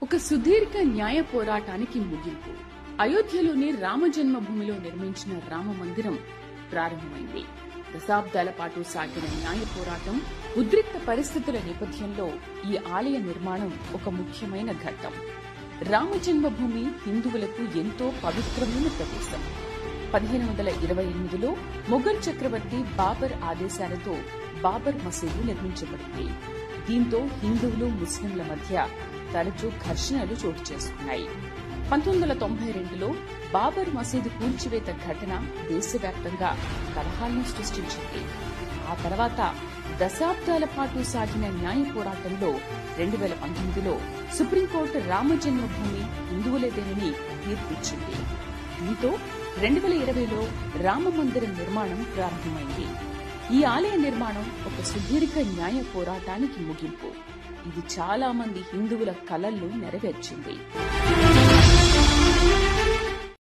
ఒక సుదీర్ఘ న్యాయ పోరాటానికి ముగింపు. అయోధ్యలోని రామజన్మభూమిలో నిర్మించిన రామ మందిరం ప్రారంభమైంది. దశాబ్దాల పాటు సాగిన న్యాయ పోరాటం, ఉద్రిక్త పరిస్థితుల నేపథ్యంలో ఈ ఆలయ నిర్మాణం ఒక ముఖ్యమైన ఘట్టం. రామజన్మభూమి హిందువులకు ఎంతో పవిత్రమైన ప్రదేశం. 1528లో మొఘల్ చక్రవర్తి బాబర్ ఆదేశాలతో బాబర్ మసీదు నిర్మించబడింది. దీంతో హిందువులు, ముస్లింల మధ్య తరచూ ఘర్షణలు చోటు చేసుకున్నాయి. 1992లో బాబర్ మసీదు కూల్చివేత ఘటన దేశవ్యాప్తంగా కలహాలను సృష్టించింది. ఆ తర్వాత దశాబ్దాల పాటు సాగిన న్యాయ పోరాటంలో 2019లో సుప్రీంకోర్టు రామజన్మభూమి హిందువులదేనని తీర్పిచ్చింది. దీంతో 2020లో రామ మందిర నిర్మాణం ప్రారంభమైంది. ఈ ఆలయ నిర్మాణం ఒక సుదీర్ఘ న్యాయ పోరాటానికి ముగింపు. ఇది చాలా మంది హిందువుల కలలను నెరవేర్చింది.